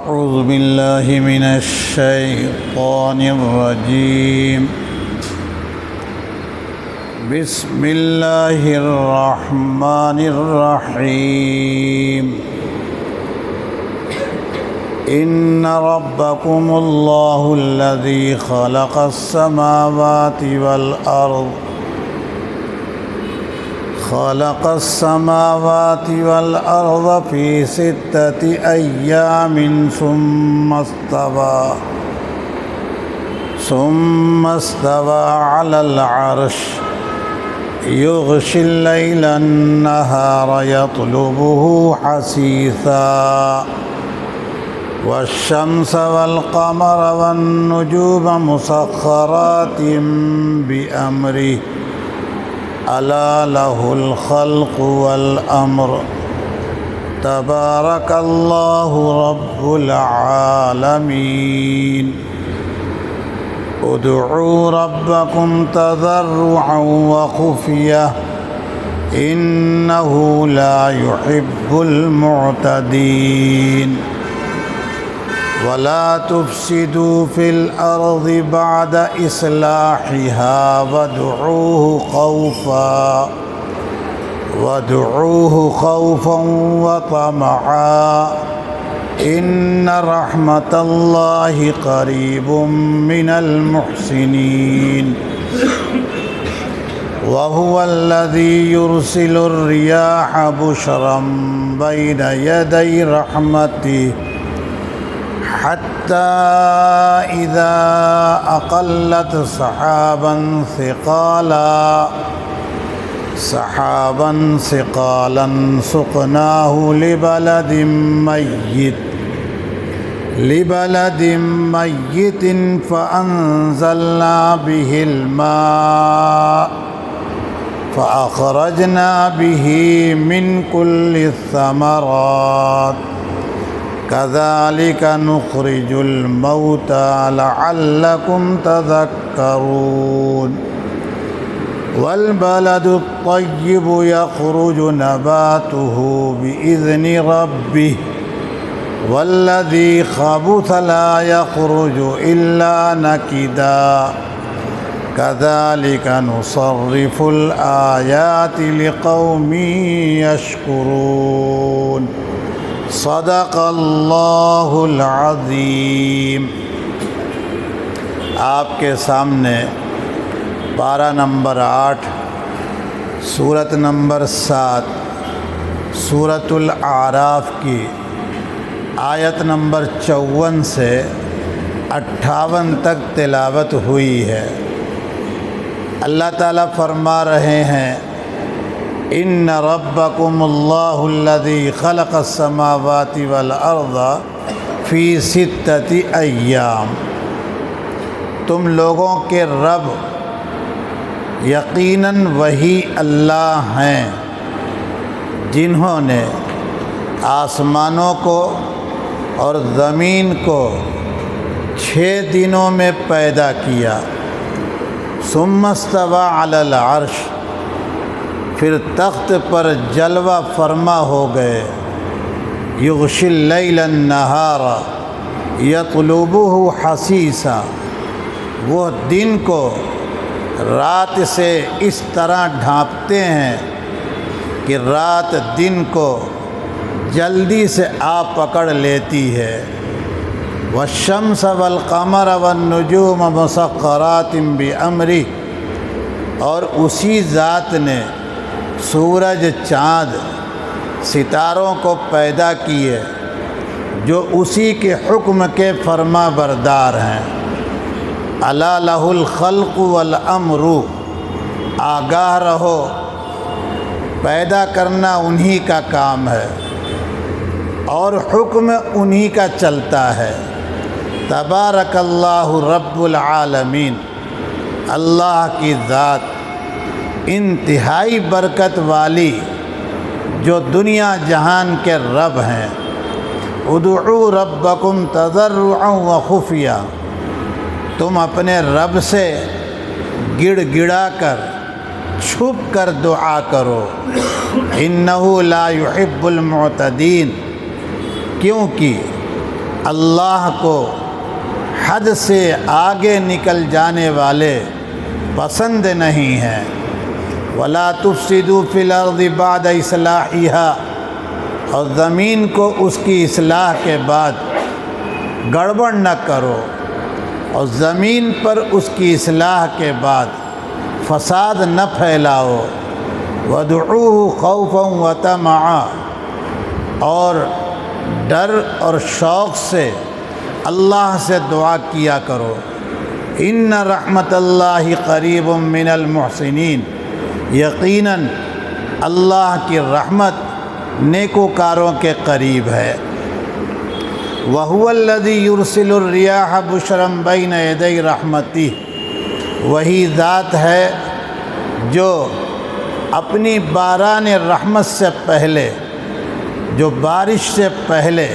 أعوذ بالله من الشيطان الرجيم. بسم الله الرحمن الرحيم. إن ربكم الله الذي خلق السماوات والأرض في 6 أيام ثم استوى على العرش يغشي الليل النهار يطلبه حثيثا والشمس والقمر والنجوم مسخرات بأمره ألا له الخلق والأمر تبارك الله رب العالمين. ادعوا ربكم تضرعا وخفية إنه لا يحب المعتدين. ولا تفسدوا في الأرض بعد إصلاحها وادعوه خوفا وطمعا إن رحمة الله قريب من المحسنين. وهو الذي يرسل الرياح بشرا بين يدي رحمته حتى إذا أقلت سحابا ثقالا سقناه لبلد ميت فأنزلنا به الماء فأخرجنا به من كل الثمرات كذلك نخرج الموتى لعلكم تذكرون. والبلد الطيب يخرج نباته بإذن ربه والذي خبث لا يخرج إلا نكدا كذلك نصرف الآيات لقوم يشكرون. صدق اللہ العظیم. آپ کے سامنے پارہ نمبر 8 سورت نمبر 7 سورۃ الاعراف کی آیت نمبر 54 سے 58 تک تلاوت ہوئی ہے. اللہ تعالیٰ فرما رہے ہیں ان ربکم اللہ الذی خلق السماوات والارض فی 6 ایام. تم لوگوں کے رب یقیناً وہی اللہ ہیں جنہوں نے آسمانوں کو اور زمین کو 6 دنوں میں پیدا کیا. ثم استوى علی العرش، پھر تخت پر جلوہ فرما ہو گئے. یغشی اللیل النہار یطلبہ حثیثا، وہ دن کو رات سے اس طرح ڈھانپتے ہیں کہ رات دن کو جلدی سے آ پکڑ لیتی ہے. والشمس والقمر والنجوم مسخرات بامرہ، اور اسی ذات نے سورج چاند ستاروں کو پیدا کیے جو اسی کے حکم کے فرما بردار ہیں. الا لہ الخلق والامر، آگاہ رہو پیدا کرنا انہی کا کام ہے اور حکم انہی کا چلتا ہے. تبارک اللہ رب العالمین، اللہ کی ذات انتہائی برکت والی جو دنیا جہان کے رب ہیں. ادعوا ربکم تضرعا وخفیہ، تم اپنے رب سے گڑ گڑا کر چھپ کر دعا کرو. انہ لا يحب المعتدین، کیونکہ اللہ کو حد سے آگے نکل جانے والے پسند نہیں ہیں۔ وَلَا تُفْسِدُوا فِي الْأَرْضِ بَعْدَ إِصْلَاحِهَا، اور زمین کو اس کی اصلاح کے بعد گڑبڑ نہ کرو، اور زمین پر اس کی اصلاح کے بعد فساد نہ پھیلاؤ۔ وَادْعُوهُ خَوْفًا وَطَمَعًا، اور ڈر اور شوق سے اللہ سے دعا کیا کرو۔ ان رحمت اللہ قریب من المحسنین، یقیناً اللہ کی رحمت نیکوکاروں کے قریب ہے۔ وَهُوَ الَّذِي يُرْسِلُ الرِّيَاحَ بُشْرًا بَيْنَ يَدَيْ رَحْمَتِهِ، وہی ذات ہے جو اپنی باران رحمت سے پہلے، جو بارش سے پہلے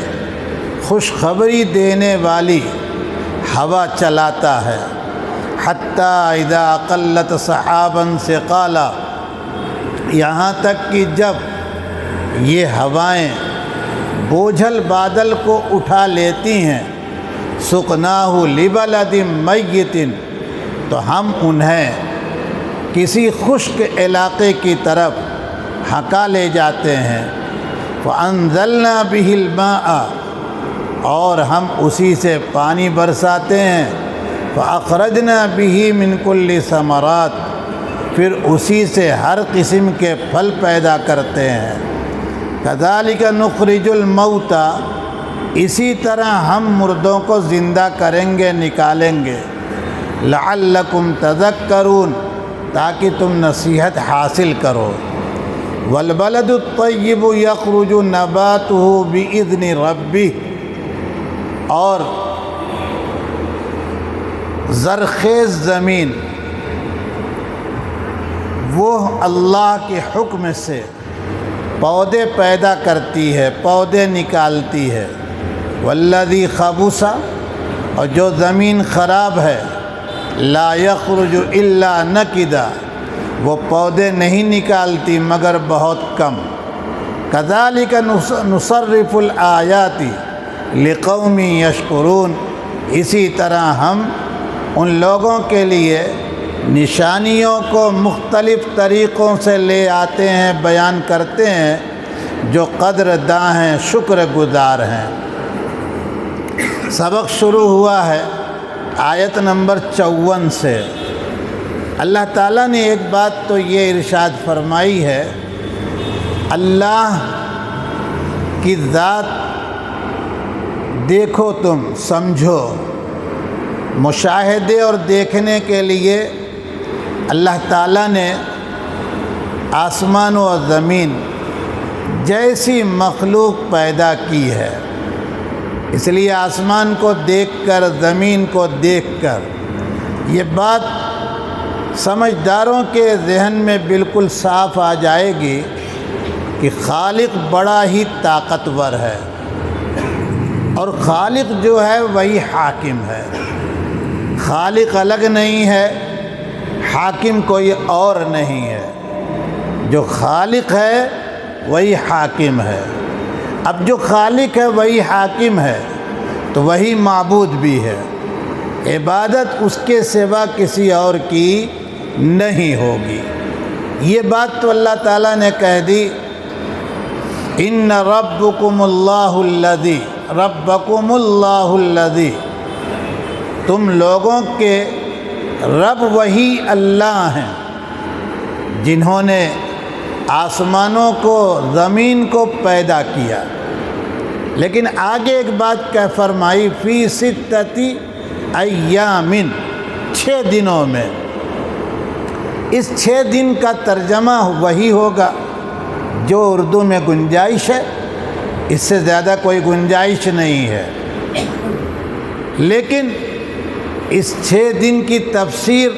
خوشخبری دینے والی ہوا چلاتا ہے۔ حتیٰ اذا اقلت سحابا ثقالا، یہاں تک کہ جب یہ ہوائیں بوجھل بادل کو اٹھا لیتی ہیں، سقناہ لبلد میت، تو ہم انہیں کسی خشک علاقے کی طرف ہکا لے جاتے ہیں۔ فَأَنزَلْنَا بِهِ الْمَاءَ، اور ہم اسی سے پانی برساتے ہیں۔ فَأَخْرَجْنَا بِهِ مِنْ كُلِّ ثَمَرَاتٍ، پھر اسی سے ہر قسم کے پھل پیدا کرتے ہیں۔ كَذَلِكَ نُخْرِجُ الْمَوْتَى، اسی طرح ہم مردوں کو زندہ کریں گے، نکالیں گے۔ لَعَلَّكُمْ تَذَكَّرُونَ، تاکہ تم نصیحت حاصل کرو۔ وَالْبَلَدُ الطَّيِّبُ يَخْرُجُ نَبَاتُهُ بِإِذْنِ رَبِّهِ، اور زرخیز زمین وہ اللہ کے حکم سے پودے پیدا کرتی ہے، پودے نکالتی ہے۔ والذی خبث، اور جو زمین خراب ہے، لا یخرج الا نکدا، وہ پودے نہیں نکالتی مگر بہت کم۔ کذالک نصرف الآیات لقوم یشکرون، اسی طرح ہم ان لوگوں کے لیے نشانیوں کو مختلف طریقوں سے لے آتے ہیں، بیان کرتے ہیں، جو قدر داں ہیں، شکر گزار ہیں۔ سبق شروع ہوا ہے آیت نمبر 54 سے۔ اللہ تعالیٰ نے ایک بات تو یہ ارشاد فرمائی ہے، اللہ کی ذات دیکھو، تم سمجھو۔ مشاہدے اور دیکھنے کے لیے اللہ تعالیٰ نے آسمان و زمین جیسی مخلوق پیدا کی ہے، اس لیے آسمان کو دیکھ کر، زمین کو دیکھ کر یہ بات سمجھداروں کے ذہن میں بالکل صاف آ جائے گی کہ خالق بڑا ہی طاقتور ہے، اور خالق جو ہے وہی حاکم ہے۔ خالق الگ نہیں ہے، حاکم کوئی اور نہیں ہے۔ جو خالق ہے وہی حاکم ہے۔ اب جو خالق ہے وہی حاکم ہے تو وہی معبود بھی ہے، عبادت اس کے سوا کسی اور کی نہیں ہوگی۔ یہ بات تو اللہ تعالیٰ نے کہہ دی، ان ربکم اللہ الذی، ربکم اللہ الذی، تم لوگوں کے رب وہی اللہ ہیں جنہوں نے آسمانوں کو، زمین کو پیدا کیا۔ لیکن آگے ایک بات کہہ فرمائی، فی ستۃ ایام، 6 دنوں میں۔ اس 6 دن کا ترجمہ وہی ہوگا جو اردو میں گنجائش ہے، اس سے زیادہ کوئی گنجائش نہیں ہے۔ لیکن اس 6 دن کی تفسیر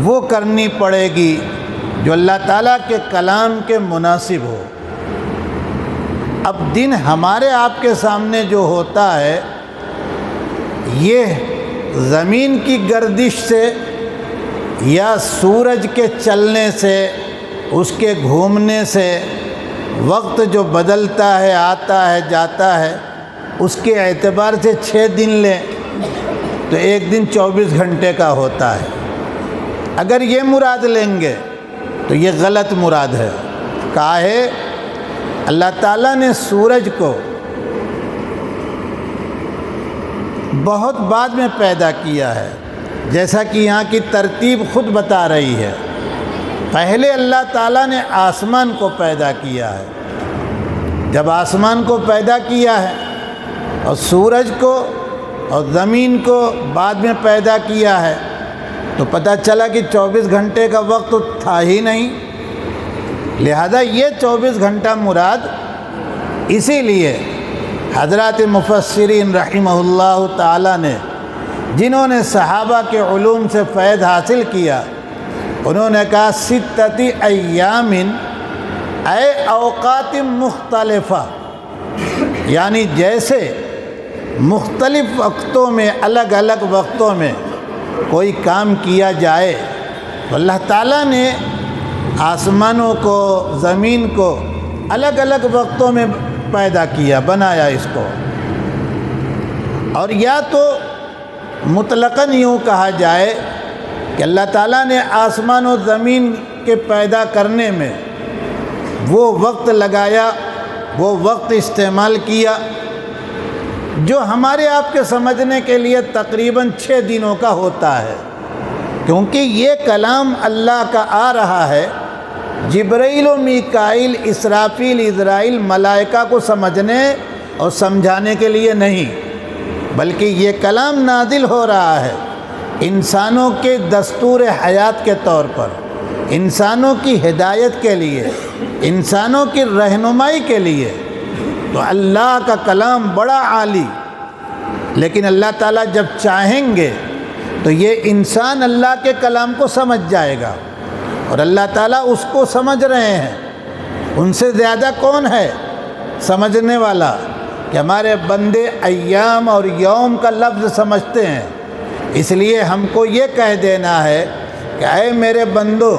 وہ کرنی پڑے گی جو اللہ تعالیٰ کے کلام کے مناسب ہو۔ اب دن ہمارے آپ کے سامنے جو ہوتا ہے، یہ زمین کی گردش سے یا سورج کے چلنے سے، اس کے گھومنے سے، وقت جو بدلتا ہے، آتا ہے، جاتا ہے، اس کے اعتبار سے 6 دن لیں تو ایک دن 24 گھنٹے کا ہوتا ہے۔ اگر یہ مراد لیں گے تو یہ غلط مراد ہے۔ کہا ہے اللہ تعالیٰ نے سورج کو بہت بعد میں پیدا کیا ہے، جیسا کہ یہاں کی ترتیب خود بتا رہی ہے۔ پہلے اللہ تعالیٰ نے آسمان کو پیدا کیا ہے۔ جب آسمان کو پیدا کیا ہے اور سورج کو اور زمین کو بعد میں پیدا کیا ہے تو پتہ چلا کہ 24 گھنٹے کا وقت تو تھا ہی نہیں، لہذا یہ 24 گھنٹہ مراد۔ اسی لیے حضرات مفسرین رحمہ اللہ تعالیٰ نے، جنہوں نے صحابہ کے علوم سے فیض حاصل کیا، انہوں نے کہا 6 ایام اے اوقات مختلفہ، یعنی جیسے مختلف وقتوں میں، الگ الگ وقتوں میں کوئی کام کیا جائے تو اللہ تعالیٰ نے آسمانوں کو، زمین کو الگ الگ وقتوں میں پیدا کیا، بنایا اس کو۔ اور یا تو مطلقاً یوں کہا جائے کہ اللہ تعالیٰ نے آسمان و زمین کے پیدا کرنے میں وہ وقت لگایا، وہ وقت استعمال کیا جو ہمارے آپ کے سمجھنے کے لیے تقریباً 6 دنوں کا ہوتا ہے، کیونکہ یہ کلام اللہ کا آ رہا ہے جبرائیل و میکائیل، اسرافیل، عزرائیل، ملائکہ کو سمجھنے اور سمجھانے کے لیے نہیں، بلکہ یہ کلام نازل ہو رہا ہے انسانوں کے دستور حیات کے طور پر، انسانوں کی ہدایت کے لیے، انسانوں کی رہنمائی کے لیے۔ تو اللہ کا کلام بڑا عالی، لیکن اللہ تعالیٰ جب چاہیں گے تو یہ انسان اللہ کے کلام کو سمجھ جائے گا، اور اللہ تعالیٰ اس کو سمجھ رہے ہیں۔ ان سے زیادہ کون ہے سمجھنے والا کہ ہمارے بندے ایام اور یوم کا لفظ سمجھتے ہیں۔ اس لیے ہم کو یہ کہہ دینا ہے کہ اے میرے بندو،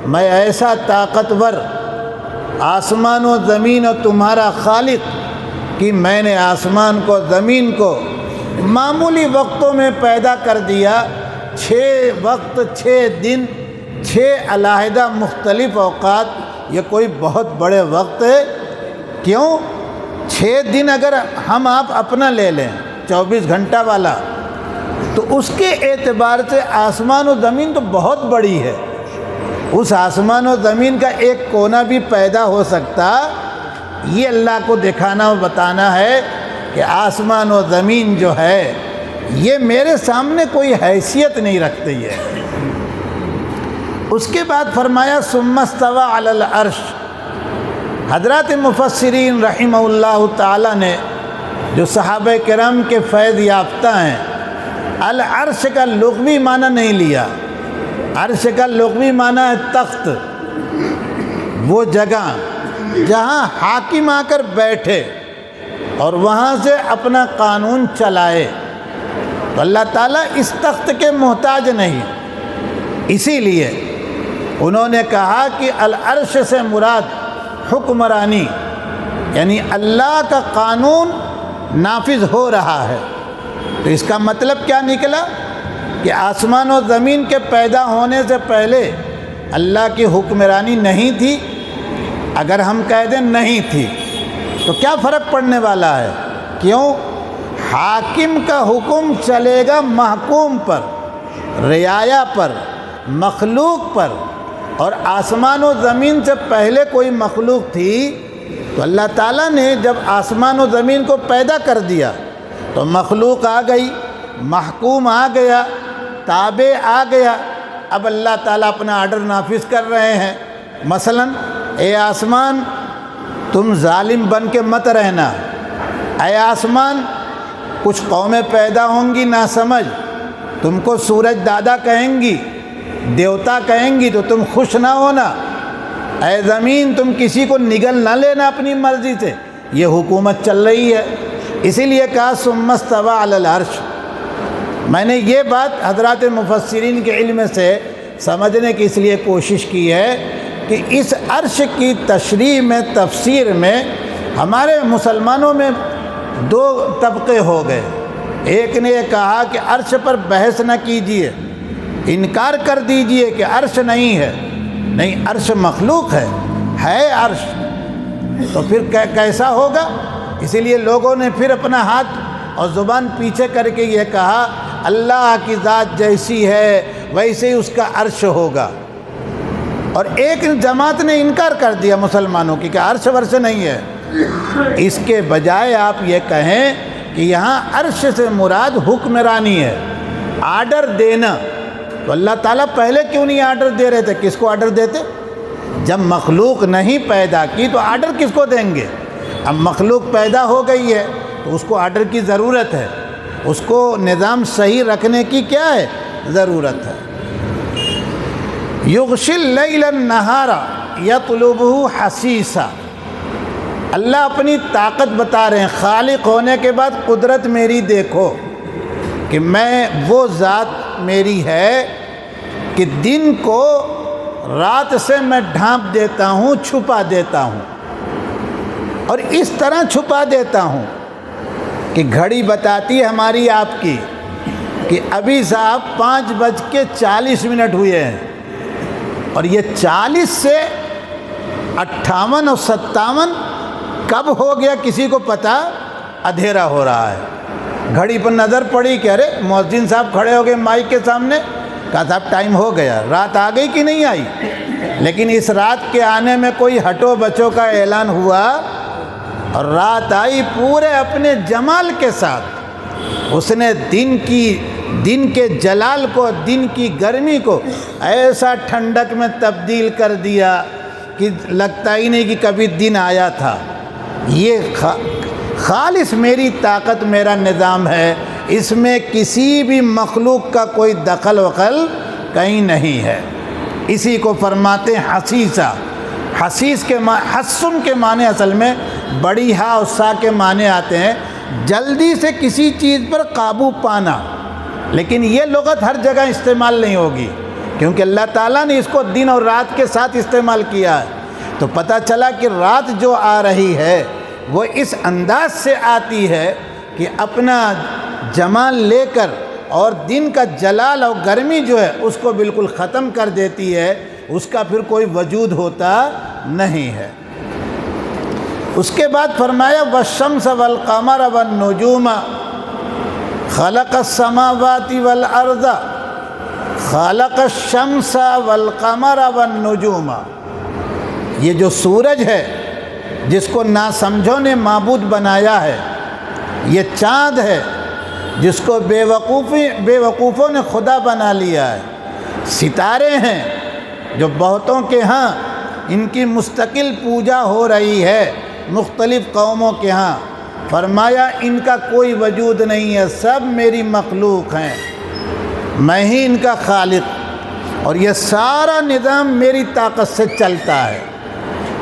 میں ایسا طاقتور آسمان و زمین اور تمہارا خالق کہ میں نے آسمان کو، زمین کو معمولی وقتوں میں پیدا کر دیا، 6 وقت، 6 دن، 6 علیحدہ مختلف اوقات۔ یہ کوئی بہت بڑے وقت ہے؟ کیوں؟ 6 دن اگر ہم آپ اپنا لے لیں 24 گھنٹہ والا، تو اس کے اعتبار سے آسمان و زمین تو بہت بڑی ہے۔ اس آسمان و زمین کا ایک کونا بھی پیدا ہو سکتا، یہ اللہ کو دکھانا و بتانا ہے کہ آسمان و زمین جو ہے یہ میرے سامنے کوئی حیثیت نہیں رکھتی ہے۔ اس کے بعد فرمایا ثم استوى علی العرش۔ حضرات مفسرین رحمہ اللہ تعالیٰ نے، جو صحابہ کرام کے فیض یافتہ ہیں، العرش کا لغوی معنی نہیں لیا۔ عرش کا لغوی معنی ہے تخت، وہ جگہ جہاں حاکم آ کر بیٹھے اور وہاں سے اپنا قانون چلائے۔ تو اللہ تعالیٰ اس تخت کے محتاج نہیں، اسی لیے انہوں نے کہا کہ العرش سے مراد حکمرانی، یعنی اللہ کا قانون نافذ ہو رہا ہے۔ تو اس کا مطلب کیا نکلا کہ آسمان و زمین کے پیدا ہونے سے پہلے اللہ کی حکمرانی نہیں تھی؟ اگر ہم کہہ دیں نہیں تھی تو کیا فرق پڑنے والا ہے؟ کیوں؟ حاکم کا حکم چلے گا محکوم پر، رعایا پر، مخلوق پر، اور آسمان و زمین سے پہلے کوئی مخلوق تھی تو اللہ تعالیٰ نے جب آسمان و زمین کو پیدا کر دیا تو مخلوق آ گئی، محکوم آ گیا، تابع آ گیا۔ اب اللہ تعالیٰ اپنا آرڈر نافذ کر رہے ہیں۔ مثلا اے آسمان تم ظالم بن کے مت رہنا، اے آسمان کچھ قومیں پیدا ہوں گی ناسمجھ، تم کو سورج دادا کہیں گی، دیوتا کہیں گی تو تم خوش نہ ہونا۔ اے زمین تم کسی کو نگل نہ لینا اپنی مرضی سے، یہ حکومت چل رہی ہے۔ اسی لیے کہا ثم استوى علی العرش۔ میں نے یہ بات حضرات مفسرین کے علم سے سمجھنے کی اس لیے کوشش کی ہے کہ اس عرش کی تشریح میں، تفسیر میں ہمارے مسلمانوں میں دو طبقے ہو گئے۔ ایک نے یہ کہا کہ عرش پر بحث نہ کیجیے، انکار کر دیجئے کہ عرش نہیں ہے، نہیں عرش مخلوق ہے عرش، تو پھر کیسا ہوگا؟ اسی لیے لوگوں نے پھر اپنا ہاتھ اور زبان پیچھے کر کے یہ کہا اللہ کی ذات جیسی ہے ویسے ہی اس کا عرش ہوگا۔ اور ایک جماعت نے انکار کر دیا مسلمانوں کی کہ عرش ورش نہیں ہے۔ اس کے بجائے آپ یہ کہیں کہ یہاں عرش سے مراد حکمرانی ہے، آرڈر دینا۔ تو اللہ تعالیٰ پہلے کیوں نہیں آرڈر دے رہے تھے؟ کس کو آرڈر دیتے؟ جب مخلوق نہیں پیدا کی تو آرڈر کس کو دیں گے؟ اب مخلوق پیدا ہو گئی ہے تو اس کو آرڈر کی ضرورت ہے، اس کو نظام صحیح رکھنے کی کیا ہے؟ ضرورت ہے۔ یغشی اللیل النہار یطلبہ حثیثا، اللہ اپنی طاقت بتا رہے ہیں، خالق ہونے کے بعد قدرت میری دیکھو کہ میں وہ ذات میری ہے کہ دن کو رات سے میں ڈھانپ دیتا ہوں، چھپا دیتا ہوں، اور اس طرح چھپا دیتا ہوں کہ گھڑی بتاتی ہے ہماری آپ کی کہ ابھی صاحب 5:40 ہوئے ہیں، اور یہ 40 سے 58 اور 57 کب ہو گیا کسی کو پتہ؟ اندھیرا ہو رہا ہے۔ گھڑی پر نظر پڑی کہ ارے مؤذن صاحب کھڑے ہو گئے مائک کے سامنے، کہا صاحب ٹائم ہو گیا، رات آ گئی کہ نہیں آئی؟ لیکن اس رات کے آنے میں کوئی ہٹو بچو کا اعلان ہوا اور رات آئی پورے اپنے جمال کے ساتھ۔ اس نے دن کے جلال کو، دن کی گرمی کو ایسا ٹھنڈک میں تبدیل کر دیا کہ لگتا ہی نہیں کہ کبھی دن آیا تھا۔ یہ خالص میری طاقت، میرا نظام ہے، اس میں کسی بھی مخلوق کا کوئی دخل وخل کہیں نہیں ہے۔ اسی کو فرماتے ہیں حسیسہ۔ حسیس کے حسن کے معنی اصل میں بڑی ہا اور سا کے معنی آتے ہیں جلدی سے کسی چیز پر قابو پانا، لیکن یہ لغت ہر جگہ استعمال نہیں ہوگی کیونکہ اللہ تعالیٰ نے اس کو دن اور رات کے ساتھ استعمال کیا ہے۔ تو پتہ چلا کہ رات جو آ رہی ہے وہ اس انداز سے آتی ہے کہ اپنا جمال لے کر اور دن کا جلال اور گرمی جو ہے اس کو بالکل ختم کر دیتی ہے، اس کا پھر کوئی وجود ہوتا نہیں ہے۔ اس کے بعد فرمایا والشمس والقمر والنجوم خلق السماوات والارض، خلق الشمس والقمر والنجوم۔ یہ جو سورج ہے جس کو ناسمجھوں نے معبود بنایا ہے، یہ چاند ہے جس کو بے وقوفوں نے خدا بنا لیا ہے، ستارے ہیں جو بہتوں کے ہاں ان کی مستقل پوجا ہو رہی ہے مختلف قوموں کے ہاں، فرمایا ان کا کوئی وجود نہیں ہے، سب میری مخلوق ہیں، میں ہی ان کا خالق، اور یہ سارا نظام میری طاقت سے چلتا ہے۔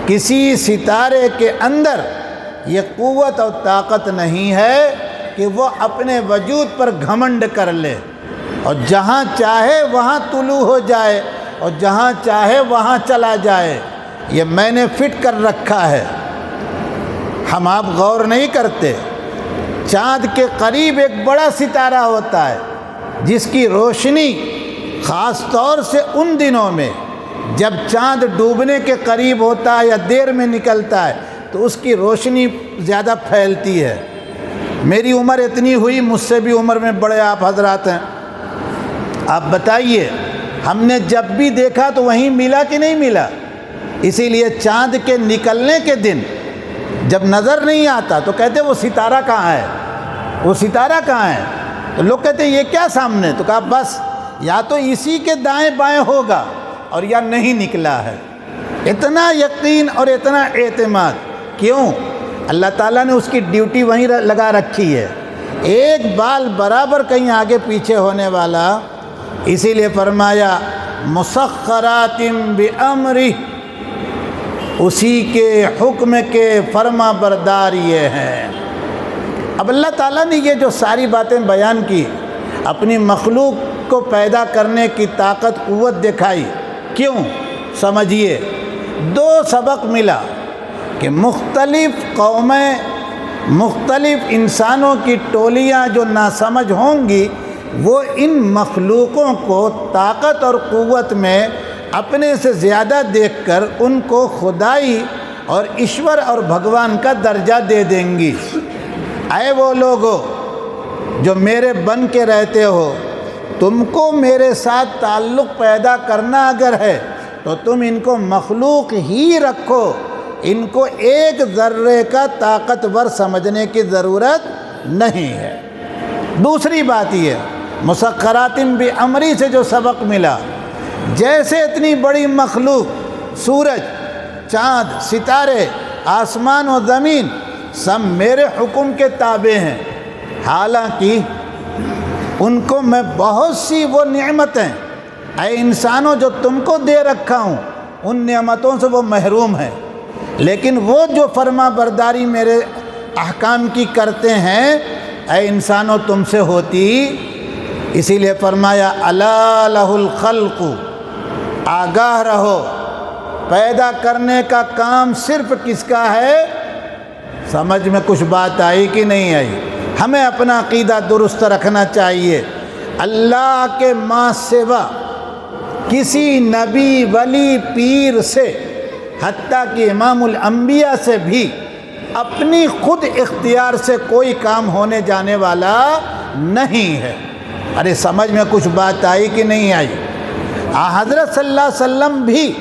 کسی ستارے کے اندر یہ قوت اور طاقت نہیں ہے کہ وہ اپنے وجود پر گھمنڈ کر لے اور جہاں چاہے وہاں طلوع ہو جائے اور جہاں چاہے وہاں چلا جائے۔ یہ میں نے فٹ کر رکھا ہے، ہم آپ غور نہیں کرتے۔ چاند کے قریب ایک بڑا ستارہ ہوتا ہے جس کی روشنی خاص طور سے ان دنوں میں جب چاند ڈوبنے کے قریب ہوتا ہے یا دیر میں نکلتا ہے تو اس کی روشنی زیادہ پھیلتی ہے۔ میری عمر اتنی ہوئی، مجھ سے بھی عمر میں بڑے آپ حضرات ہیں، آپ بتائیے ہم نے جب بھی دیکھا تو وہیں ملا کہ نہیں ملا؟ اسی لیے چاند کے نکلنے کے دن جب نظر نہیں آتا تو کہتے وہ ستارہ کہاں ہے، وہ ستارہ کہاں ہے؟ تو لوگ کہتے یہ کیا سامنے؟ تو کہا بس یا تو اسی کے دائیں بائیں ہوگا اور یا نہیں نکلا ہے۔ اتنا یقین اور اتنا اعتماد کیوں؟ اللہ تعالیٰ نے اس کی ڈیوٹی وہیں لگا رکھی ہے، ایک بال برابر کہیں آگے پیچھے ہونے والا۔ اسی لیے فرمایا مسخرات بامرہ، اسی کے حکم کے فرما بردار یہ ہیں۔ اب اللہ تعالیٰ نے یہ جو ساری باتیں بیان کی، اپنی مخلوق کو پیدا کرنے کی طاقت قوت دکھائی، کیوں؟ سمجھیے دو سبق ملا کہ مختلف قومیں مختلف انسانوں کی ٹولیاں جو ناسمجھ ہوں گی وہ ان مخلوقوں کو طاقت اور قوت میں اپنے سے زیادہ دیکھ کر ان کو خدائی اور ایشور اور بھگوان کا درجہ دے دیں گی۔ اے وہ لوگو جو میرے بن کے رہتے ہو، تم کو میرے ساتھ تعلق پیدا کرنا اگر ہے تو تم ان کو مخلوق ہی رکھو، ان کو ایک ذرے کا طاقتور سمجھنے کی ضرورت نہیں ہے۔ دوسری بات یہ مسخرات بامری سے جو سبق ملا، جیسے اتنی بڑی مخلوق سورج، چاند، ستارے، آسمان و زمین سب میرے حکم کے تابع ہیں، حالانکہ ان کو میں بہت سی وہ نعمتیں اے انسانوں جو تم کو دے رکھا ہوں ان نعمتوں سے وہ محروم ہیں، لیکن وہ جو فرما برداری میرے احکام کی کرتے ہیں اے انسانوں تم سے ہوتی۔ اسی لیے فرمایا الا لہ الخلق، آگاہ رہو، پیدا کرنے کا کام صرف کس کا ہے؟ سمجھ میں کچھ بات آئی کہ نہیں آئی؟ ہمیں اپنا عقیدہ درست رکھنا چاہیے۔ اللہ کے ماں سوا کسی نبی، ولی، پیر سے، حتیٰ کہ امام الانبیاء سے بھی اپنی خود اختیار سے کوئی کام ہونے جانے والا نہیں ہے۔ ارے سمجھ میں کچھ بات آئی کہ نہیں آئی؟ حضرت صلی اللہ علیہ وسلم بھی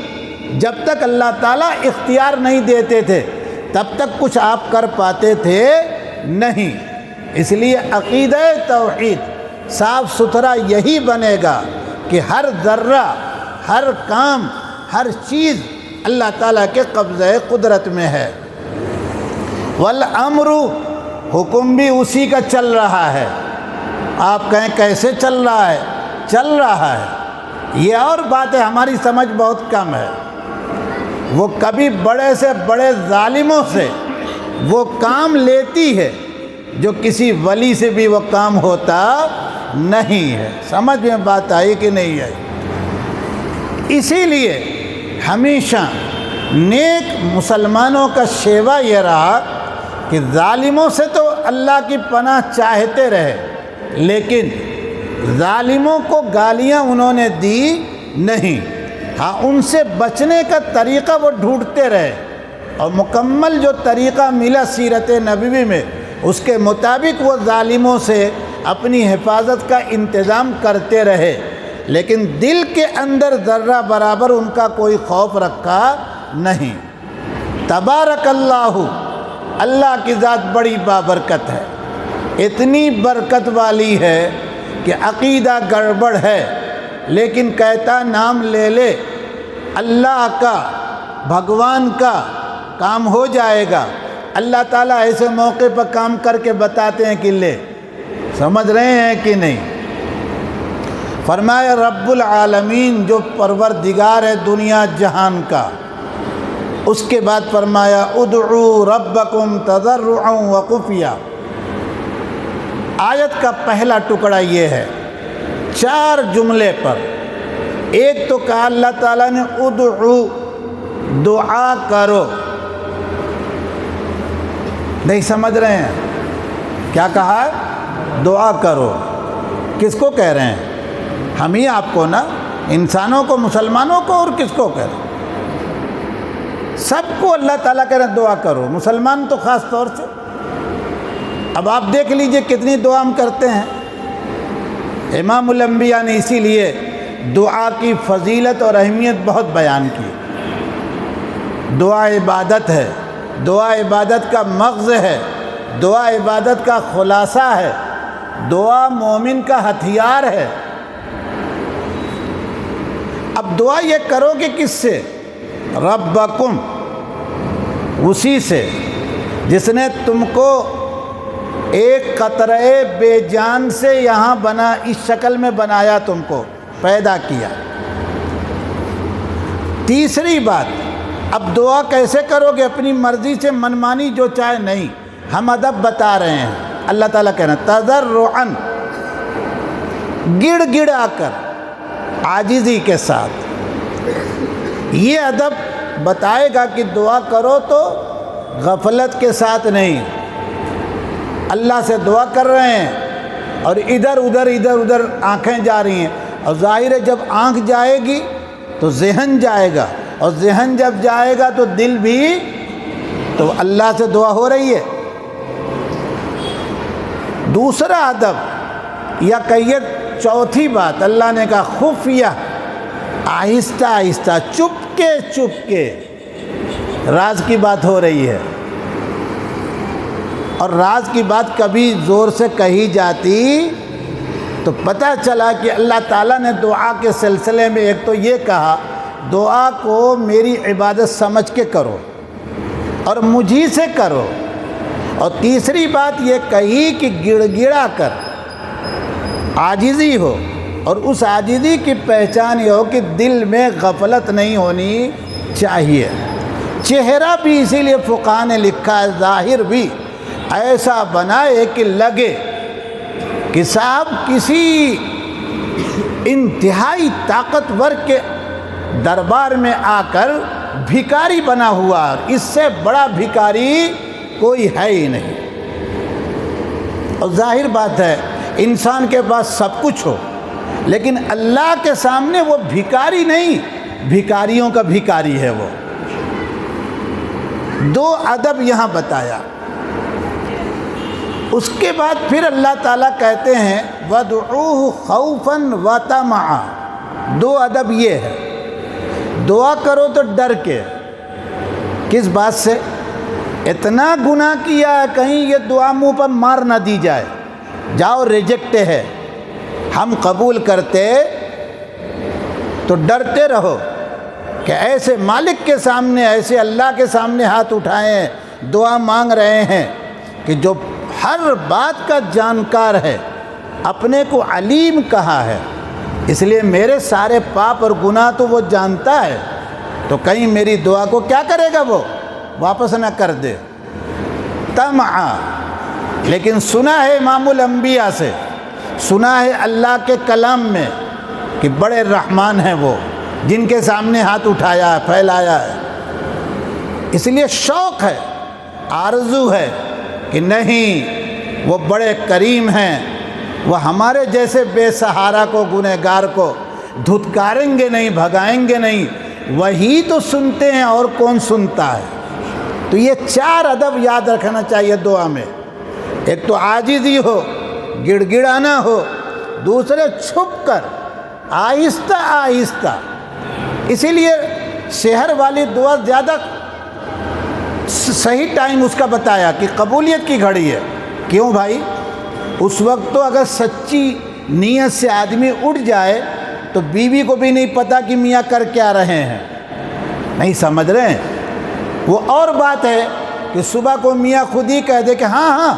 جب تک اللہ تعالیٰ اختیار نہیں دیتے تھے تب تک کچھ آپ کر پاتے تھے نہیں۔ اس لیے عقیدہ توحید صاف ستھرا یہی بنے گا کہ ہر ذرہ، ہر کام، ہر چیز اللہ تعالیٰ کے قبضہ قدرت میں ہے۔ والامر، حکم بھی اسی کا چل رہا ہے۔ آپ کہیں کیسے چل رہا ہے؟ چل رہا ہے۔ یہ اور بات ہے، ہماری سمجھ بہت کم ہے۔ وہ کبھی بڑے سے بڑے ظالموں سے وہ کام لیتی ہے جو کسی ولی سے بھی وہ کام ہوتا نہیں ہے۔ سمجھ میں بات آئی کہ نہیں آئی؟ اسی لیے ہمیشہ نیک مسلمانوں کا شیوا یہ رہا کہ ظالموں سے تو اللہ کی پناہ چاہتے رہے، لیکن ظالموں کو گالیاں انہوں نے دی نہیں۔ ہاں، ان سے بچنے کا طریقہ وہ ڈھونڈتے رہے، اور مکمل جو طریقہ ملا سیرت نبوی میں اس کے مطابق وہ ظالموں سے اپنی حفاظت کا انتظام کرتے رہے، لیکن دل کے اندر ذرہ برابر ان کا کوئی خوف رکھا نہیں۔ تبارک اللہ، اللہ کی ذات بڑی بابرکت ہے، اتنی برکت والی ہے کہ عقیدہ گڑبڑ ہے لیکن کہتا نام لے لے اللہ کا، بھگوان کا، کام ہو جائے گا۔ اللہ تعالیٰ ایسے موقع پر کام کر کے بتاتے ہیں کہ لے، سمجھ رہے ہیں کہ نہیں؟ فرمایا رب العالمین جو پروردگار ہے دنیا جہان کا، اس کے بعد فرمایا ادعوا ربکم تضرعا وخفیا۔ آیت کا پہلا ٹکڑا یہ ہے، 4 جملے پر۔ ایک تو کہا اللہ تعالیٰ نے ادعو، دعا کرو۔ نہیں سمجھ رہے ہیں کیا کہا ہے؟ دعا کرو۔ کس کو کہہ رہے ہیں؟ ہم ہی آپ کو نا، انسانوں کو، مسلمانوں کو، اور کس کو کہہ رہے ہیں؟ سب کو اللہ تعالیٰ کہہ رہے ہیں دعا کرو، مسلمان تو خاص طور سے۔ اب آپ دیکھ لیجئے کتنی دعا ہم کرتے ہیں۔ امام الانبیاء نے اسی لیے دعا کی فضیلت اور اہمیت بہت بیان کی۔ دعا عبادت ہے، دعا عبادت کا مغز ہے، دعا عبادت کا خلاصہ ہے، دعا مومن کا ہتھیار ہے۔ اب دعا یہ کرو گے کس سے؟ ربکم، اسی سے جس نے تم کو ایک قطرے بے جان سے یہاں بنا، اس شکل میں بنایا، تم کو پیدا کیا۔ تیسری بات، اب دعا کیسے کرو گے؟ اپنی مرضی سے منمانی جو چاہے نہیں، ہم ادب بتا رہے ہیں۔ اللہ تعالیٰ کہنا تضرعاً، گڑ گڑا کر، عاجزی کے ساتھ۔ یہ ادب بتائے گا کہ دعا کرو تو غفلت کے ساتھ نہیں، اللہ سے دعا کر رہے ہیں اور ادھر ادھر آنکھیں جا رہی ہیں، اور ظاہر ہے جب آنکھ جائے گی تو ذہن جائے گا، اور ذہن جب جائے گا تو دل بھی، تو اللہ سے دعا ہو رہی ہے۔ دوسرا ادب یا کہیے چوتھی بات، اللہ نے کہا خفیہ، آہستہ آہستہ، چپ کے راز کی بات ہو رہی ہے، اور راز کی بات کبھی زور سے کہی جاتی تو پتہ چلا کہ اللہ تعالیٰ نے دعا کے سلسلے میں ایک تو یہ کہا دعا کو میری عبادت سمجھ کے کرو اور مجھی سے کرو، اور تیسری بات یہ کہی کہ گڑ گڑا کر عاجزی ہو، اور اس عاجزی کی پہچان یہ ہو کہ دل میں غفلت نہیں ہونی چاہیے۔ چہرہ بھی اسی لیے فقہاء نے لکھا ہے ظاہر بھی ایسا بنائے کہ لگے کہ صاحب کسی انتہائی طاقتور کے دربار میں آ کر بھکاری بنا ہوا، اس سے بڑا بھکاری کوئی ہے ہی نہیں۔ اور ظاہر بات ہے انسان کے پاس سب کچھ ہو لیکن اللہ کے سامنے وہ بھکاری نہیں، بھکاریوں کا بھکاری ہے وہ۔ دو ادب یہاں بتایا، اس کے بعد پھر اللہ تعالیٰ کہتے ہیں وَادْعُوهُ خَوْفًا وَطَمَعًا۔ دو ادب یہ ہے، دعا کرو تو ڈر کے، کس بات سے؟ اتنا گناہ کیا ہے کہیں یہ دعا منہ پر مار نہ دی جائے، جاؤ ریجیکٹ ہے، ہم قبول کرتے تو ڈرتے رہو کہ ایسے مالک کے سامنے، ایسے اللہ کے سامنے ہاتھ اٹھائے ہیں، دعا مانگ رہے ہیں کہ جو ہر بات کا جانکار ہے، اپنے کو علیم کہا ہے، اس لیے میرے سارے پاپ اور گناہ تو وہ جانتا ہے، تو کہیں میری دعا کو کیا کرے گا وہ واپس نہ کر دے۔ طمعا، لیکن سنا ہے امام الانبیاء سے، سنا ہے اللہ کے کلام میں کہ بڑے رحمان ہیں وہ، جن کے سامنے ہاتھ اٹھایا ہے، پھیلایا ہے، اس لیے شوق ہے، آرزو ہے کہ نہیں وہ بڑے کریم ہیں، وہ ہمارے جیسے بے سہارا کو، گنہگار کو دھتکاریں گے نہیں، بھگائیں گے نہیں، وہی تو سنتے ہیں اور کون سنتا ہے۔ تو یہ چار ادب یاد رکھنا چاہیے دعا میں، ایک تو عاجزی ہو، گڑ گڑانا ہو، دوسرے چھپ کر آہستہ آہستہ۔ اسی لیے شہر والی دعا زیادہ صحیح ٹائم اس کا بتایا کہ قبولیت کی گھڑی ہے۔ کیوں بھائی؟ اس وقت تو اگر سچی نیت سے آدمی اٹھ جائے تو بیوی کو بھی نہیں پتا کہ میاں کر کیا رہے ہیں، نہیں سمجھ رہے ہیں؟ وہ اور بات ہے کہ صبح کو میاں خود ہی کہہ دے کہ ہاں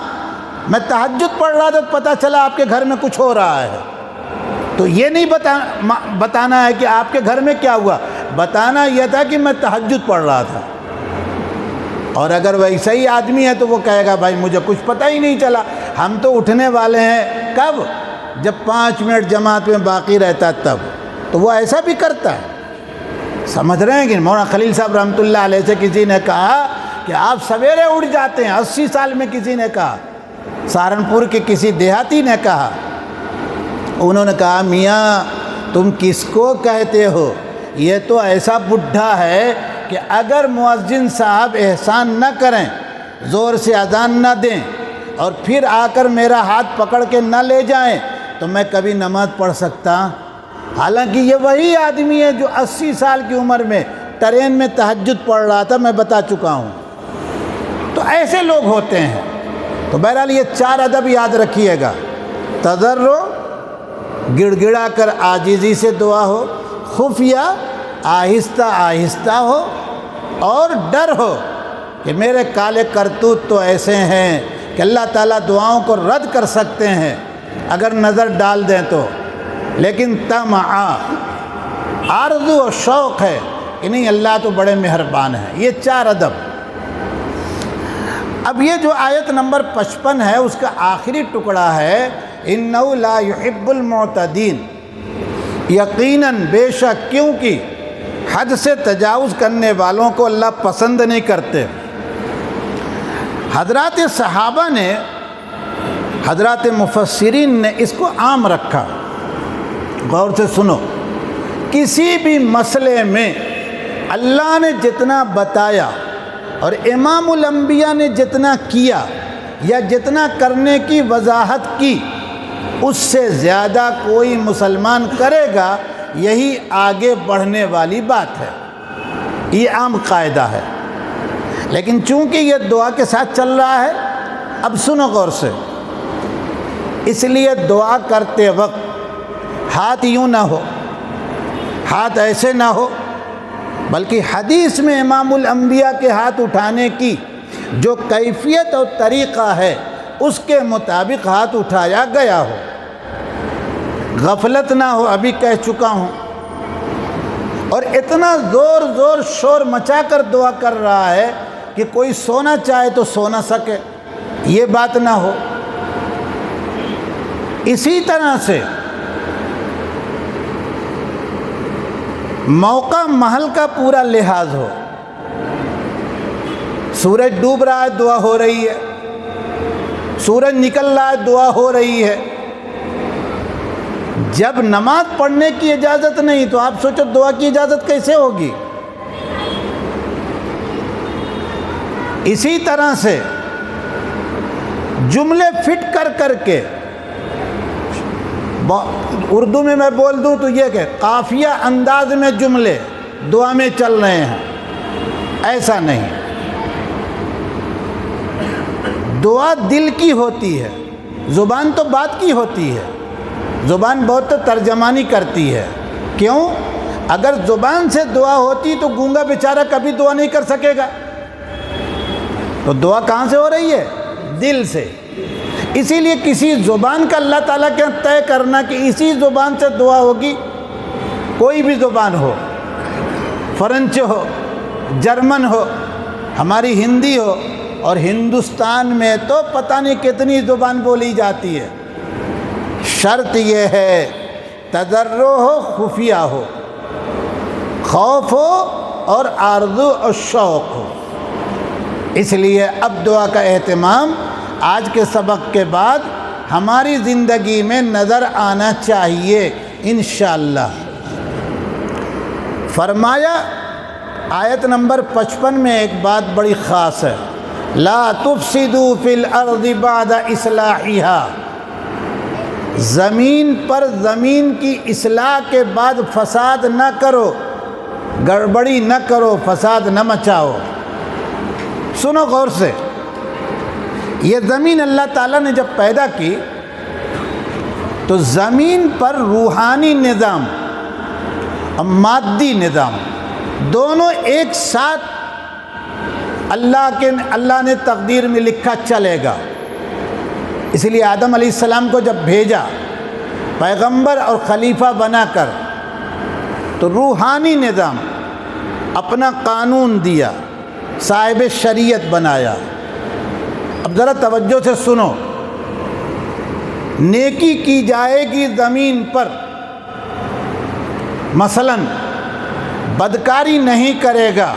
میں تہجد پڑھ رہا تھا، پتہ چلا آپ کے گھر میں کچھ ہو رہا ہے، تو یہ نہیں بتانا ہے کہ آپ کے گھر میں کیا ہوا، بتانا یہ تھا کہ میں تہجد پڑھ رہا تھا۔ اور اگر ویسا ہی آدمی ہے تو وہ کہے گا بھائی مجھے کچھ پتہ ہی نہیں چلا، ہم تو اٹھنے والے ہیں کب؟ جب 5 منٹ جماعت میں باقی رہتا تب، تو وہ ایسا بھی کرتا ہے۔ سمجھ رہے ہیں کہ مولانا خلیل صاحب رحمۃ اللہ علیہ سے کسی نے کہا کہ آپ سویرے اٹھ جاتے ہیں، 80 سال میں کسی نے کہا، سہارنپور کے کسی دیہاتی نے کہا، انہوں نے کہا میاں تم کس کو کہتے ہو، یہ تو ایسا بڈھا ہے کہ اگر مؤذن صاحب احسان نہ کریں، زور سے اذان نہ دیں اور پھر آ کر میرا ہاتھ پکڑ کے نہ لے جائیں تو میں کبھی نماز پڑھ سکتا؟ حالانکہ یہ وہی آدمی ہے جو 80 سال کی عمر میں ٹرین میں تہجد پڑھ رہا تھا، میں بتا چکا ہوں۔ تو ایسے لوگ ہوتے ہیں۔ تو بہرحال یہ 4 ادب یاد رکھیے گا، تضرع، گڑ گڑا کر عاجزی سے دعا ہو، خفیہ آہستہ آہستہ ہو، اور ڈر ہو کہ میرے کالے کرتوت تو ایسے ہیں کہ اللہ تعالیٰ دعاؤں کو رد کر سکتے ہیں اگر نظر ڈال دیں تو، لیکن طمع، آرزو و شوق ہے کہ نہیں اللہ تو بڑے مہربان ہیں۔ یہ 4 ادب۔ اب یہ جو آیت نمبر 55 ہے اس کا آخری ٹکڑا ہے اِنَّهُ لَا يُحِبُّ الْمُعْتَدِينَ، یقیناً بے شک، کیونکہ حد سے تجاوز کرنے والوں کو اللہ پسند نہیں کرتے۔ حضرات صحابہ نے حضرات مفسرین نے اس کو عام رکھا. غور سے سنو، کسی بھی مسئلے میں اللہ نے جتنا بتایا اور امام الانبیاء نے جتنا کیا یا جتنا کرنے کی وضاحت کی، اس سے زیادہ کوئی مسلمان کرے گا، یہی آگے بڑھنے والی بات ہے. یہ عام قاعدہ ہے. لیکن چونکہ یہ دعا کے ساتھ چل رہا ہے، اب سنو غور سے، اس لیے دعا کرتے وقت ہاتھ یوں نہ ہو، ہاتھ ایسے نہ ہو، بلکہ حدیث میں امام الانبیاء کے ہاتھ اٹھانے کی جو کیفیت اور طریقہ ہے اس کے مطابق ہاتھ اٹھایا گیا ہو. غفلت نہ ہو، ابھی کہہ چکا ہوں. اور اتنا زور شور مچا کر دعا کر رہا ہے کہ کوئی سونا چاہے تو سو نہ سکے، یہ بات نہ ہو. اسی طرح سے موقع محل کا پورا لحاظ ہو. سورج ڈوب رہا ہے، دعا ہو رہی ہے. سورج نکل رہا ہے، دعا ہو رہی ہے. جب نماز پڑھنے کی اجازت نہیں تو آپ سوچو دعا کی اجازت کیسے ہوگی؟ اسی طرح سے جملے فٹ کر کے، اردو میں بول دوں تو یہ کہ قافیہ انداز میں جملے دعا میں چل رہے ہیں، ایسا نہیں. دعا دل کی ہوتی ہے، زبان تو بات کی ہوتی ہے. زبان بہت ترجمانی کرتی ہے. کیوں؟ اگر زبان سے دعا ہوتی تو گونگا بیچارہ کبھی دعا نہیں کر سکے گا. تو دعا کہاں سے ہو رہی ہے؟ دل سے. اسی لیے کسی زبان کا اللہ تعالیٰ کے طے کرنا کہ اسی زبان سے دعا ہوگی، کوئی بھی زبان ہو، فرنچ ہو، جرمن ہو، ہماری ہندی ہو، اور ہندوستان میں تو پتہ نہیں کتنی زبان بولی جاتی ہے. شرط یہ ہے تضرع ہو، خفیہ ہو، خوف ہو اور آرزو اور شوق ہو. اس لیے اب دعا کا اہتمام آج کے سبق کے بعد ہماری زندگی میں نظر آنا چاہیے انشاءاللہ. فرمایا آیت نمبر 55 میں ایک بات بڑی خاص ہے، لا تفسدوا فی الارض بعد اصلاحها. زمین پر زمین کی اصلاح کے بعد فساد نہ کرو، گڑبڑی نہ کرو، فساد نہ مچاؤ. سنو غور سے، یہ زمین اللہ تعالیٰ نے جب پیدا کی تو زمین پر روحانی نظام اور مادی نظام دونوں ایک ساتھ اللہ نے تقدیر میں لکھا چلے گا. اس لیے آدم علیہ السلام کو جب بھیجا پیغمبر اور خلیفہ بنا کر تو روحانی نظام اپنا قانون دیا، صاحب شریعت بنایا. اب ذرا توجہ سے سنو، نیکی کی جائے گی زمین پر، مثلا بدکاری نہیں کرے گا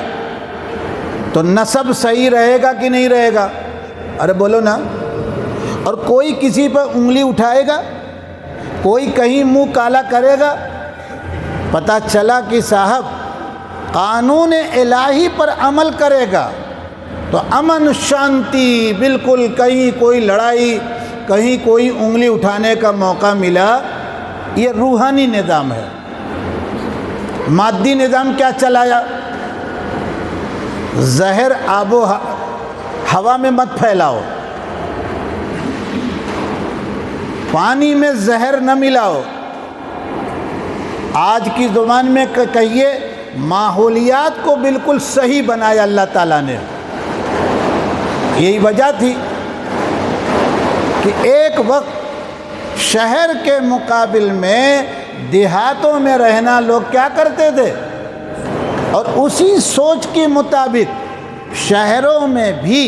تو نسب صحیح رہے گا کہ نہیں رہے گا؟ ارے بولو نا. اور کوئی کسی پر انگلی اٹھائے گا، کوئی کہیں منہ کالا کرے گا، پتہ چلا کہ صاحب قانون الہی پر عمل کرے گا تو امن شانتی بالکل، کہیں کوئی لڑائی، کہیں کوئی انگلی اٹھانے کا موقع ملا. یہ روحانی نظام ہے. مادی نظام کیا چلایا؟ زہر آب و ہوا میں مت پھیلاؤ، پانی میں زہر نہ ملاؤ. آج کی زبان میں کہیے ماحولیات کو بالکل صحیح بنایا اللہ تعالیٰ نے. یہی وجہ تھی کہ ایک وقت شہر کے مقابل میں دیہاتوں میں رہنا لوگ کیا کرتے تھے، اور اسی سوچ کے مطابق شہروں میں بھی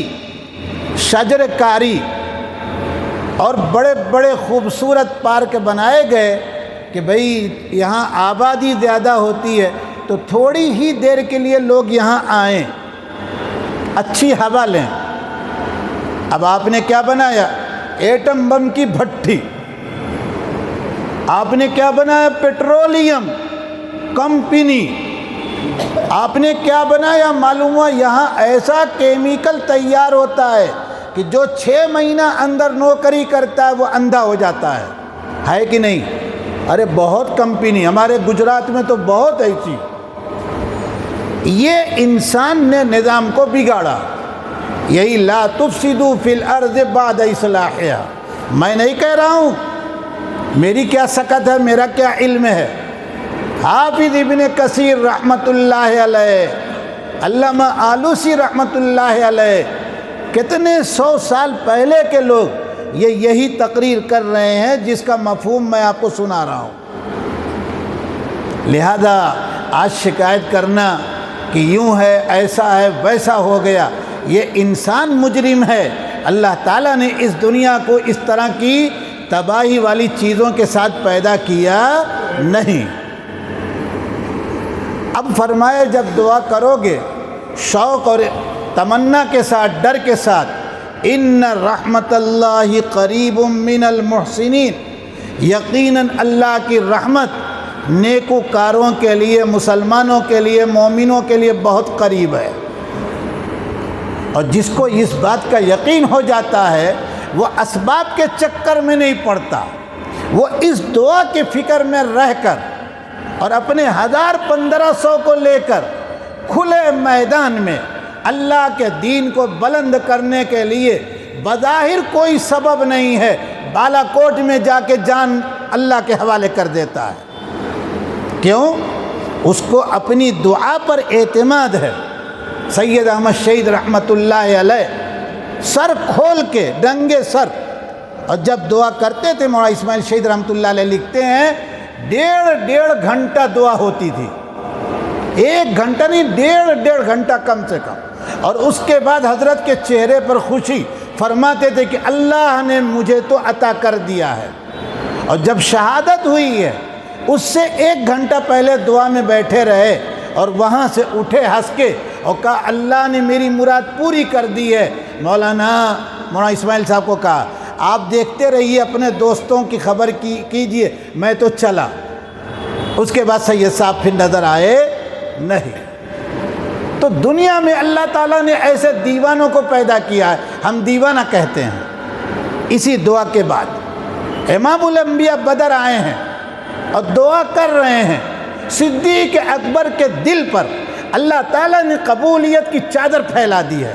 شجر کاری اور بڑے بڑے خوبصورت پارک بنائے گئے کہ بھئی یہاں آبادی زیادہ ہوتی ہے تو تھوڑی ہی دیر کے لیے لوگ یہاں آئیں، اچھی ہوا لیں. اب آپ نے کیا بنایا؟ ایٹم بم کی بھٹی، آپ نے کیا بنایا؟ پیٹرولیم کمپنی، آپ نے کیا بنایا؟ معلوم ہوا یہاں ایسا کیمیکل تیار ہوتا ہے کہ جو 6 مہینہ اندر نوکری کرتا ہے وہ اندھا ہو جاتا ہے کہ نہیں؟ ارے بہت کمپنی ہمارے گجرات میں تو بہت ایسی۔ یہ انسان نے نظام کو بگاڑا، یہی لا تفسدوا فی الارض بعد اصلاحها۔ میں نہیں کہہ رہا ہوں، میری کیا سکت ہے، میرا کیا علم ہے۔ حافظ ابن کثیر رحمۃ اللہ علیہ، علامہ آلوسی رحمۃ اللہ علیہ، کتنے 100 سال پہلے کے لوگ یہی تقریر کر رہے ہیں جس کا مفہوم میں آپ کو سنا رہا ہوں۔ لہذا آج شکایت کرنا کہ یوں ہے، ایسا ہے، ویسا ہو گیا، یہ انسان مجرم ہے۔ اللہ تعالیٰ نے اس دنیا کو اس طرح کی تباہی والی چیزوں کے ساتھ پیدا کیا نہیں۔ اب فرمائے جب دعا کرو گے شوق اور تمنا کے ساتھ، ڈر کے ساتھ، ان رحمت اللہ قریب من المحسنین، یقیناً اللہ کی رحمت نیکوکاروں کے لیے، مسلمانوں کے لیے، مومنوں کے لیے بہت قریب ہے۔ اور جس کو اس بات کا یقین ہو جاتا ہے وہ اسباب کے چکر میں نہیں پڑتا، وہ اس دعا کی فکر میں رہ کر اور اپنے 1000-1500 کو لے کر کھلے میدان میں اللہ کے دین کو بلند کرنے کے لیے بظاہر کوئی سبب نہیں ہے، بالا کوٹ میں جا کے جان اللہ کے حوالے کر دیتا ہے۔ کیوں؟ اس کو اپنی دعا پر اعتماد ہے۔ سید احمد شہید رحمۃ اللہ علیہ سر کھول کے، ننگے سر، اور جب دعا کرتے تھے، مولانا اسماعیل شہید رحمۃ اللہ علیہ لکھتے ہیں 1.5 گھنٹہ دعا ہوتی تھی، 1 گھنٹہ نہیں، 1.5 گھنٹہ کم سے کم، اور اس کے بعد حضرت کے چہرے پر خوشی، فرماتے تھے کہ اللہ نے مجھے تو عطا کر دیا ہے۔ اور جب شہادت ہوئی ہے اس سے 1 گھنٹہ پہلے دعا میں بیٹھے رہے اور وہاں سے اٹھے ہنس کے اور کہا اللہ نے میری مراد پوری کر دی ہے۔ مولانا اسماعیل صاحب کو کہا آپ دیکھتے رہیے، اپنے دوستوں کی خبر کیجئے، میں تو چلا۔ اس کے بعد سید صاحب پھر نظر آئے نہیں۔ تو دنیا میں اللہ تعالیٰ نے ایسے دیوانوں کو پیدا کیا ہے، ہم دیوانہ کہتے ہیں۔ اسی دعا کے بعد امام الانبیاء بدر آئے ہیں اور دعا کر رہے ہیں، صدیق اکبر کے دل پر اللہ تعالیٰ نے قبولیت کی چادر پھیلا دی ہے،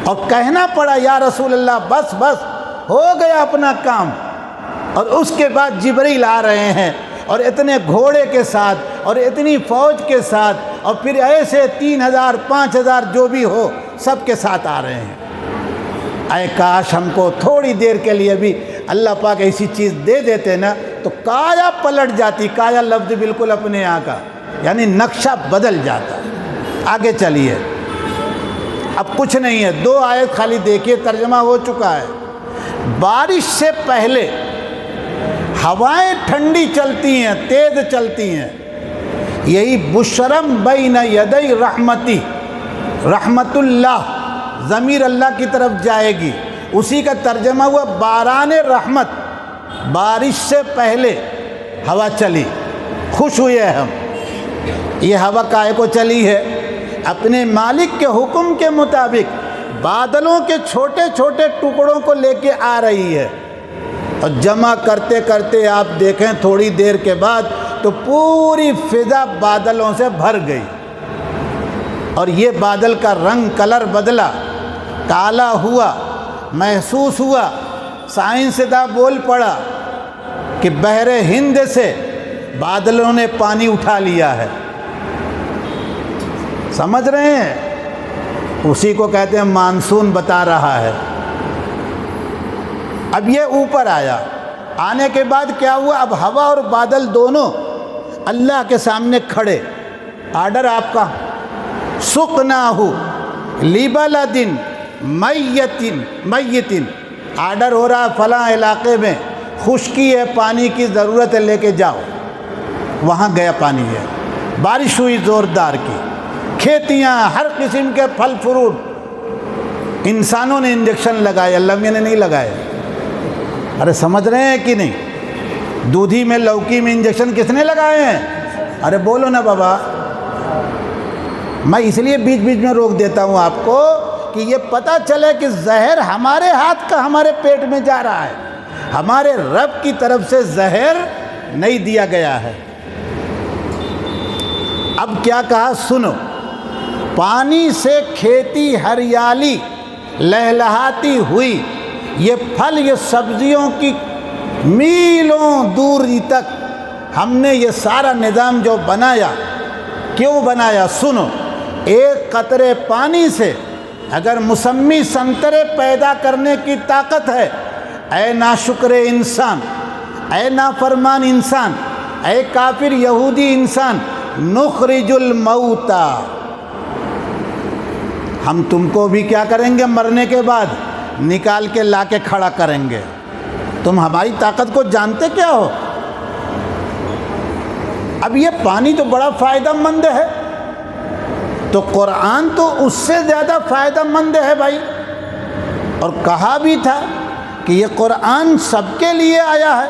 اور کہنا پڑا یا رسول اللہ بس بس ہو گیا اپنا کام۔ اور اس کے بعد جبریل آ رہے ہیں، اور اتنے گھوڑے کے ساتھ اور اتنی فوج کے ساتھ، اور پھر ایسے 3000 5000 جو بھی ہو سب کے ساتھ آ رہے ہیں۔ اے کاش ہم کو تھوڑی دیر کے لیے بھی اللہ پاک ایسی چیز دے دیتے نا تو کایا پلٹ جاتی۔ کایا لفظ بالکل اپنے یہاں کا، یعنی نقشہ بدل جاتا۔ آگے چلیے، اب کچھ نہیں ہے، 2 آیت خالی دیکھیے، ترجمہ ہو چکا ہے۔ بارش سے پہلے ہوائیں ٹھنڈی چلتی ہیں، تیز چلتی ہیں، یہی بشرم بین یدی رحمتی، رحمت اللہ، ضمیر اللہ کی طرف جائے گی، اسی کا ترجمہ ہوا باران رحمت۔ بارش سے پہلے ہوا چلی، خوش ہوئے ہم۔ یہ ہوا کائے کو چلی ہے؟ اپنے مالک کے حکم کے مطابق بادلوں کے چھوٹے چھوٹے ٹکڑوں کو لے کے آ رہی ہے، اور جمع کرتے کرتے آپ دیکھیں تھوڑی دیر کے بعد تو پوری فضا بادلوں سے بھر گئی، اور یہ بادل کا رنگ کلر بدلا، کالا ہوا، محسوس ہوا۔ سائنسداں بول پڑا کہ بحر ہند سے بادلوں نے پانی اٹھا لیا ہے۔ سمجھ رہے ہیں؟ اسی کو کہتے ہیں مانسون بتا رہا ہے۔ اب یہ اوپر آیا، آنے کے بعد کیا ہوا؟ اب ہوا اور بادل دونوں اللہ کے سامنے کھڑے۔ آرڈر آپ کا، سقناہ لبلد میت، آرڈر ہو رہا فلاں علاقے میں خشکی ہے، پانی کی ضرورت ہے، لے کے جاؤ۔ وہاں گیا، پانی ہے، بارش ہوئی زوردار کی، کھیتیاں، ہر قسم کے پھل فروٹ۔ انسانوں نے انجیکشن لگائے، اللہ میاں نے نہیں لگائے، ارے سمجھ رہے ہیں کہ نہیں؟ دودھی میں لوکی میں انجیکشن کس نے لگائے ہیں؟ ارے بولو نا بابا۔ میں اس لیے بیچ بیچ میں روک دیتا ہوں آپ کو کہ یہ پتہ چلے کہ زہر ہمارے ہاتھ کا ہمارے پیٹ میں جا رہا ہے، ہمارے رب کی طرف سے زہر نہیں دیا گیا ہے۔ اب کیا کہا سنو، پانی سے کھیتی ہریالی لہلہاتی ہوئی، یہ پھل یہ سبزیوں کی میلوں دوری تک ہم نے یہ سارا نظام جو بنایا، کیوں بنایا؟ سنو، ایک قطرے پانی سے اگر موسمی سنترے پیدا کرنے کی طاقت ہے، اے ناشکر انسان، اے نافرمان انسان، اے کافر یہودی انسان، نخرج الموتى، ہم تم کو بھی کیا کریں گے؟ مرنے کے بعد نکال کے لا کے کھڑا کریں گے۔ تم ہماری طاقت کو جانتے کیا ہو؟ اب یہ پانی تو بڑا فائدہ مند ہے، تو قرآن تو اس سے زیادہ فائدہ مند ہے بھائی۔ اور کہا بھی تھا کہ یہ قرآن سب کے لیے آیا ہے،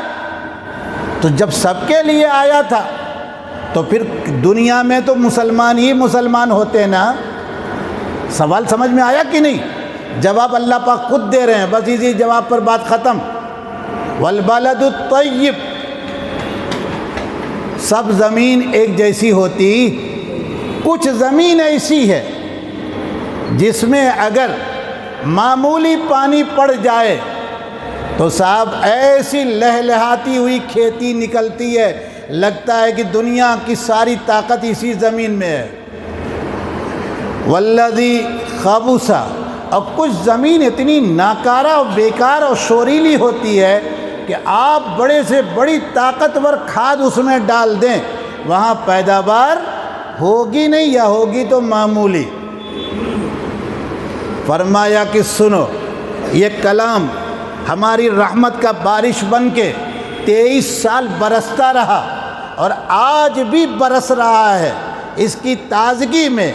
تو جب سب کے لیے آیا تھا تو پھر دنیا میں تو مسلمان ہی مسلمان ہوتے نا۔ سوال سمجھ میں آیا کہ نہیں؟ جواب اللہ پاک خود دے رہے ہیں، بس اسی جواب پر بات ختم۔ والبلد الطیب، سب زمین ایک جیسی ہوتی، کچھ زمین ایسی ہے جس میں اگر معمولی پانی پڑ جائے تو صاحب ایسی لہلہاتی ہوئی کھیتی نکلتی ہے، لگتا ہے کہ دنیا کی ساری طاقت اسی زمین میں ہے۔ والذی خبث، اور کچھ زمین اتنی ناکارہ اور بیکار اور شوریلی ہوتی ہے کہ آپ بڑے سے بڑی طاقتور کھاد اس میں ڈال دیں، وہاں پیداوار ہوگی نہیں، یا ہوگی تو معمولی۔ فرمایا کہ سنو، یہ کلام ہماری رحمت کا بارش بن کے 23 سال برستا رہا اور آج بھی برس رہا ہے، اس کی تازگی میں،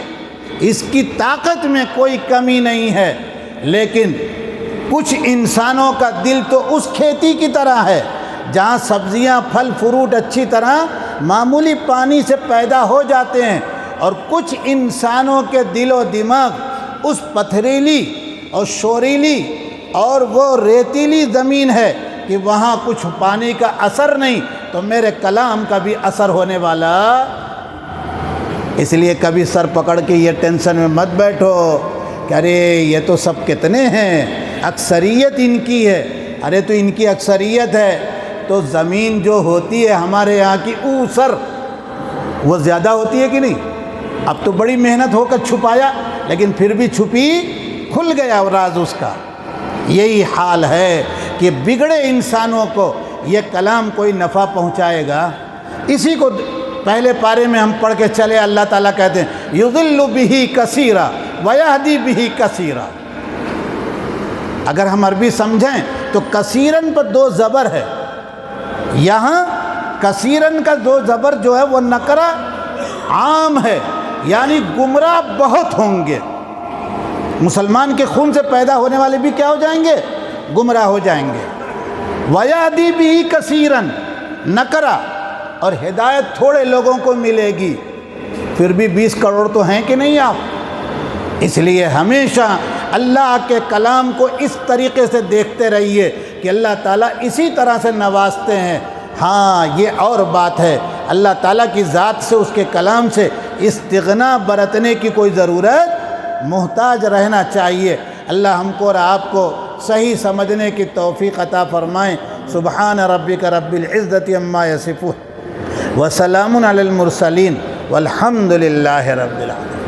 اس کی طاقت میں کوئی کمی نہیں ہے، لیکن کچھ انسانوں کا دل تو اس کھیتی کی طرح ہے جہاں سبزیاں پھل فروٹ اچھی طرح معمولی پانی سے پیدا ہو جاتے ہیں، اور کچھ انسانوں کے دل و دماغ اس پتھریلی اور شوریلی اور وہ ریتیلی زمین ہے کہ وہاں کچھ پانی کا اثر نہیں، تو میرے کلام کا بھی اثر ہونے والا۔ اس لیے کبھی سر پکڑ کے یہ ٹینشن میں مت بیٹھو کہ ارے یہ تو سب کتنے ہیں، اکثریت ان کی ہے۔ ارے تو ان کی اکثریت ہے تو زمین جو ہوتی ہے ہمارے یہاں کی اوسر، وہ زیادہ ہوتی ہے کہ نہیں؟ اب تو بڑی محنت ہو کر چھپایا، لیکن پھر بھی چھپی کھل گیا راز اس کا۔ یہی حال ہے کہ بگڑے انسانوں کو یہ کلام کوئی نفع پہنچائے گا؟ اسی کو پہلے پارے میں ہم پڑھ کے چلے، اللہ تعالیٰ کہتے ہیں یضل بہ کثیرا ویہدی بہ کثیرا۔ اگر ہم عربی سمجھیں تو کثیرن پر 2 زبر ہے، یہاں کثیرن کا 2 زبر جو ہے وہ نکرہ عام ہے، یعنی گمراہ بہت ہوں گے۔ مسلمان کے خون سے پیدا ہونے والے بھی کیا ہو جائیں گے؟ گمراہ ہو جائیں گے۔ وَيَهْدِي بِهِ كَثِيرًا، نکرہ، اور ہدایت تھوڑے لوگوں کو ملے گی، پھر بھی 20 کروڑ تو ہیں کہ نہیں آپ؟ اس لیے ہمیشہ اللہ کے کلام کو اس طریقے سے دیکھتے رہیے کہ اللہ تعالیٰ اسی طرح سے نوازتے ہیں۔ ہاں یہ اور بات ہے، اللہ تعالیٰ کی ذات سے، اس کے کلام سے استغنا برتنے کی کوئی ضرورت، محتاج رہنا چاہیے۔ اللہ ہم کو اور آپ کو صحیح سمجھنے کی توفیق عطا فرمائیں۔ سبحان ربک رب العزت عما یصفون وسلام علی المرسلین والحمد للہ رب العالمین۔